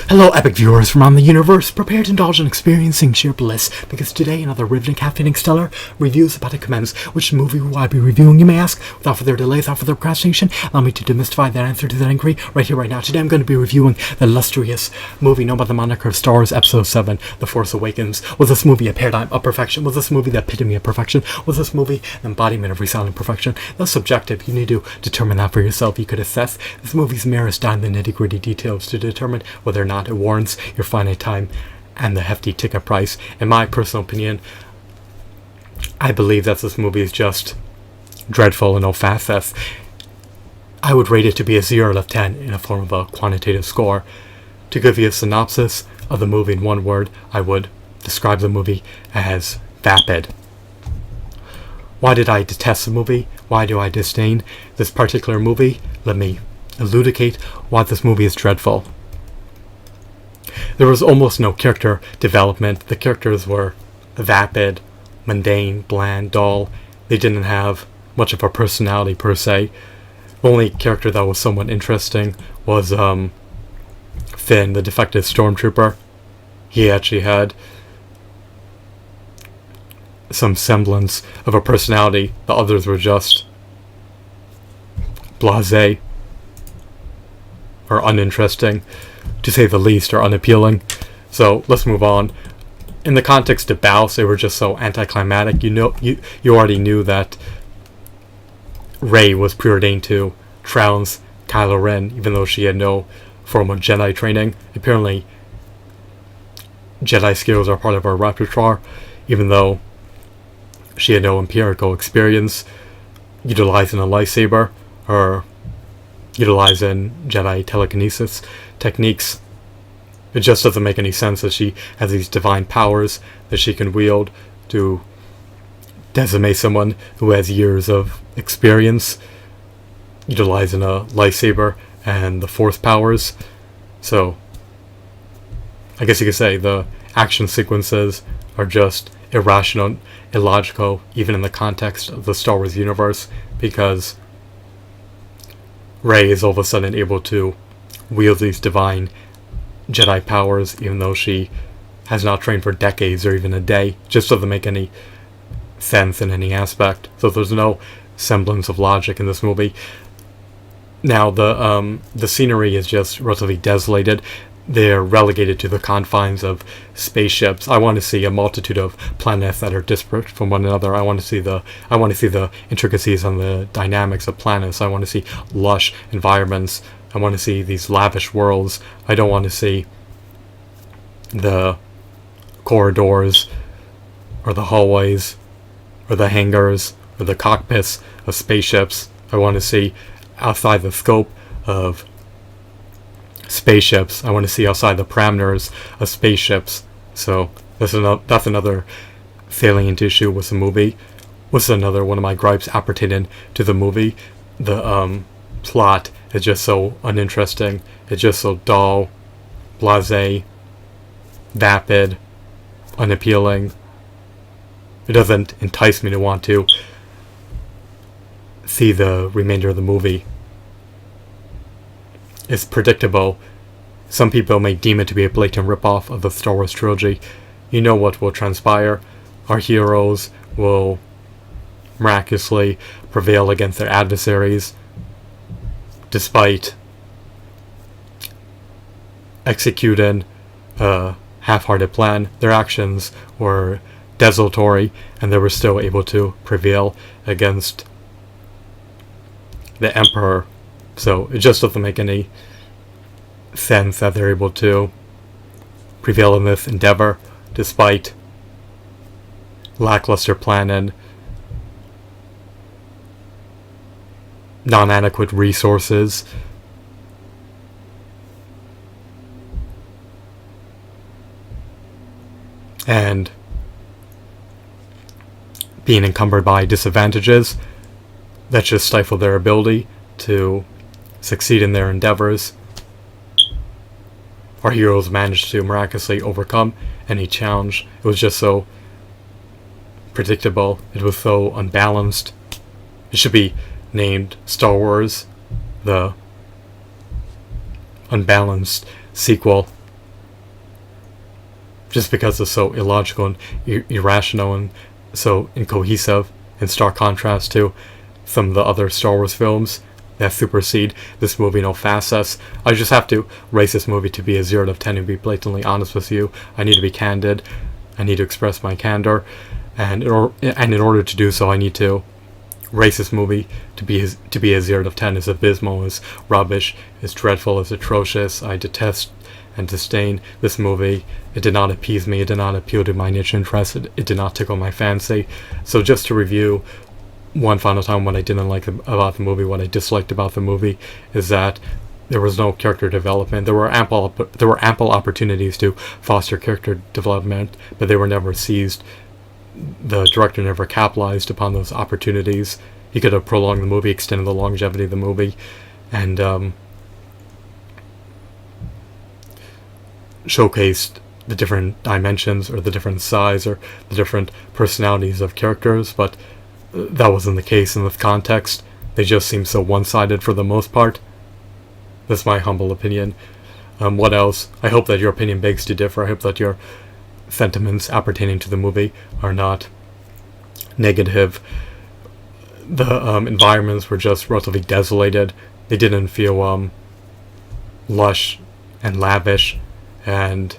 Hello, epic viewers from around the universe. Prepare to indulge in experiencing sheer bliss, because today another riveting, caffeinating, stellar review is about to commence. Which movie will I be reviewing, you may ask? Without further delay, without further procrastination, allow me to demystify that answer to that inquiry right here, right now. Today I'm going to be reviewing the illustrious movie known by the moniker of Star Wars Episode 7, The Force Awakens. Was this movie a paradigm of perfection? Was this movie the epitome of perfection? Was this movie an embodiment of resounding perfection? That's subjective. You need to determine that for yourself. You could assess this movie's merits down to the nitty-gritty details to determine whether or not it warrants your finite time and the hefty ticket price. In my personal opinion, I believe that this movie is just dreadful in all facets. I would rate it to be a 0 out of 10 in a form of a quantitative score. To give you a synopsis of the movie in one word, I would describe the movie as vapid. Why did I detest the movie? Why do I disdain this particular movie? Let me elucidate why this movie is dreadful. There was almost no character development. The characters were vapid, mundane, bland, dull. They didn't have much of a personality per se. The only character that was somewhat interesting was Finn, the defective stormtrooper. He actually had some semblance of a personality. The others were just blasé or uninteresting, to say the least, or unappealing. So let's move on. In the context of Baus, they were just so anticlimactic. You already knew that Rey was preordained to trounce Kylo Ren, even though she had no formal Jedi training. Apparently, Jedi skills are part of her repertoire, even though she had no empirical experience utilizing a lightsaber or utilizing Jedi telekinesis techniques. It just doesn't make any sense that she has these divine powers that she can wield to decimate someone who has years of experience utilizing a lightsaber and the Force powers. So I guess you could say the action sequences are just irrational, illogical, even in the context of the Star Wars universe, because Rey is all of a sudden able to wield these divine Jedi powers, even though she has not trained for decades or even a day. Just doesn't make any sense in any aspect. So there's no semblance of logic in this movie. Now the scenery is just relatively desolated. They're relegated to the confines of spaceships. I want to see a multitude of planets that are disparate from one another. I want to see the intricacies and the dynamics of planets. I want to see lush environments. I want to see these lavish worlds. I don't want to see the corridors or the hallways or the hangars or the cockpits of spaceships. I want to see outside the scope of spaceships. I want to see outside the parameters of spaceships. So that's another salient issue with the movie. What's another one of my gripes appertaining to the movie? The plot is just so uninteresting. It's just so dull, blasé, vapid, unappealing. It doesn't entice me to want to see the remainder of the movie. It's predictable. Some people may deem it to be a blatant ripoff of the Star Wars trilogy. You know what will transpire. Our heroes will miraculously prevail against their adversaries, despite executing a half-hearted plan. Their actions were desultory, and they were still able to prevail against the Emperor. So it just doesn't make any sense that they're able to prevail in this endeavor despite lackluster planning, non-adequate resources, and being encumbered by disadvantages that just stifle their ability to succeed in their endeavors. Our heroes managed to miraculously overcome any challenge. It was just so predictable. It was so unbalanced. It should be named Star Wars, the unbalanced sequel just because it's so illogical and irrational and so incohesive, in stark contrast to some of the other Star Wars films that supersede this movie in all facets. I just have to raise this movie to be a 0 out of 10 and be blatantly honest with you. I need to be candid. I need to express my candor. And in order to do so, I need to raise this movie to be a 0 out of 10. It's abysmal, it's rubbish, it's dreadful, it's atrocious. I detest and disdain this movie. It did not appease me, it did not appeal to my niche interest, it did not tickle my fancy. So just to review one final time what I didn't like about the movie, what I disliked about the movie, is that there was no character development. There were ample opportunities to foster character development, but they were never seized. The director never capitalized upon those opportunities. He could have prolonged the movie, extended the longevity of the movie, and showcased the different dimensions or the different size or the different personalities of characters, but that wasn't the case in this context. They just seemed so one-sided for the most part. That's my humble opinion. What else? I hope that your opinion begs to differ. I hope that your sentiments appertaining to the movie are not negative. The environments were just relatively desolated. They didn't feel lush and lavish and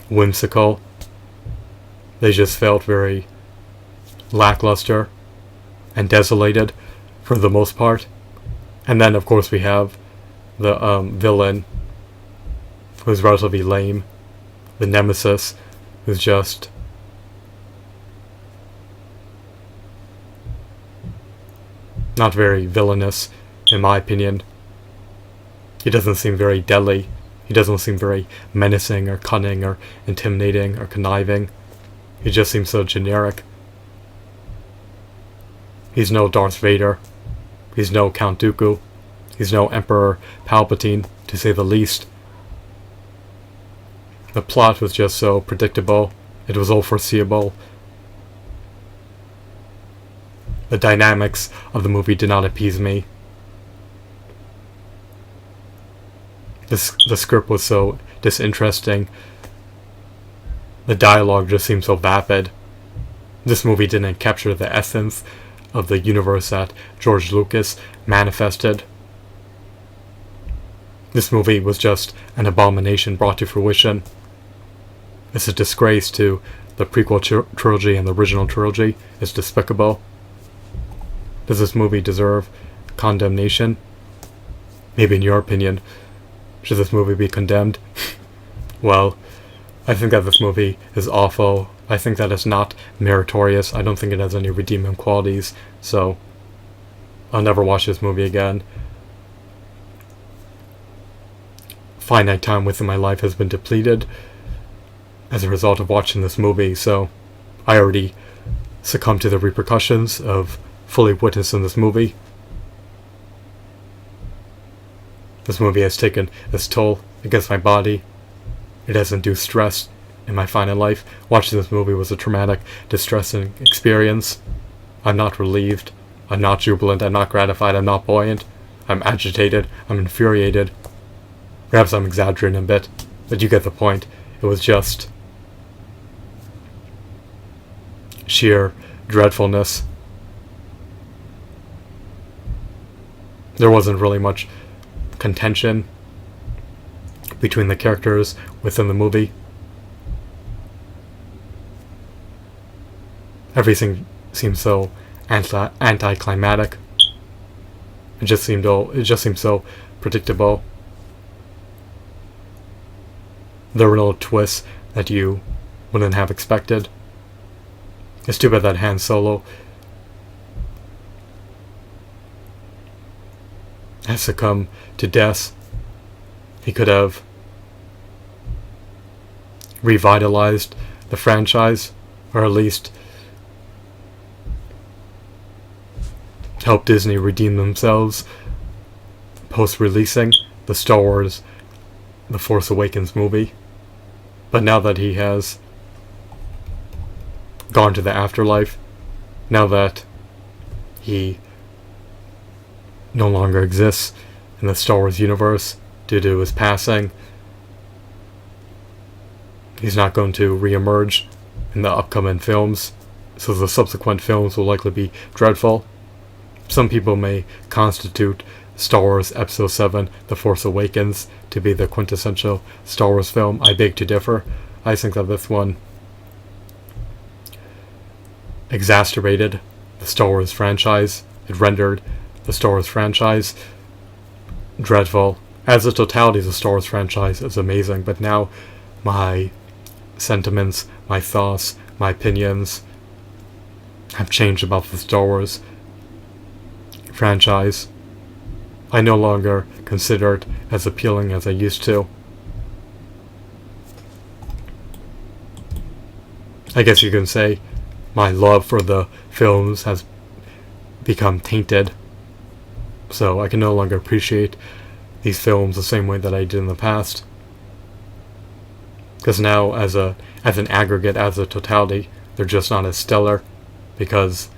whimsical. They just felt very lackluster and desolated for the most part. And then of course we have the villain, who's relatively lame, the nemesis, who's just not very villainous in my opinion. He doesn't seem very deadly. He doesn't seem very menacing or cunning or intimidating or conniving. He just seems so generic. He's no Darth Vader. He's no Count Dooku. He's no Emperor Palpatine, to say the least. The plot was just so predictable. It was all foreseeable. The dynamics of the movie did not appease me. The script was so disinteresting. The dialogue just seemed so vapid. This movie didn't capture the essence of the universe that George Lucas manifested. This movie was just an abomination brought to fruition. It's a disgrace to the prequel trilogy and the original trilogy. It's despicable. Does this movie deserve condemnation? Maybe in your opinion, should this movie be condemned? Well, I think that this movie is awful. I think that it's not meritorious. I don't think it has any redeeming qualities, so I'll never watch this movie again. Finite time within my life has been depleted as a result of watching this movie, so I already succumbed to the repercussions of fully witnessing this movie. This movie has taken its toll against my body. It has induced stress in my finite life. Watching this movie was a traumatic, distressing experience. I'm not relieved. I'm not jubilant. I'm not gratified. I'm not buoyant. I'm agitated. I'm infuriated. Perhaps I'm exaggerating a bit, but you get the point. It was just sheer dreadfulness. There wasn't really much contention between the characters within the movie. Everything seemed so anticlimactic. It just seemed so predictable. There were no twists that you wouldn't have expected. It's too bad that Han Solo has succumbed to death. He could have revitalized the franchise, or at least help Disney redeem themselves post-releasing the Star Wars The Force Awakens movie. But now that he has gone to the afterlife, now that he no longer exists in the Star Wars universe due to his passing, he's not going to re-emerge in the upcoming films, so the subsequent films will likely be dreadful. Some people may constitute Star Wars Episode 7, The Force Awakens, to be the quintessential Star Wars film. I beg to differ. I think that this one exacerbated the Star Wars franchise. It rendered the Star Wars franchise dreadful. As a totality, the Star Wars franchise is amazing, but now my sentiments, my thoughts, my opinions have changed about the Star Wars franchise. I no longer consider it as appealing as I used to. I guess you can say my love for the films has become tainted, so I can no longer appreciate these films the same way that I did in the past. Because now, as an aggregate, as a totality, they're just not as stellar, because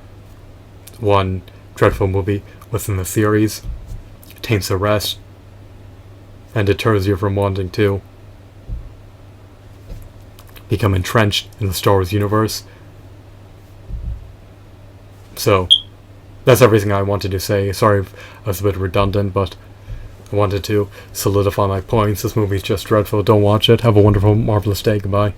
one dreadful movie within the series taints the rest and deters you from wanting to become entrenched in the Star Wars universe. So that's everything I wanted to say. Sorry if I was a bit redundant, but I wanted to solidify my points. This movie's just dreadful. Don't watch it. Have a wonderful, marvelous day. Goodbye.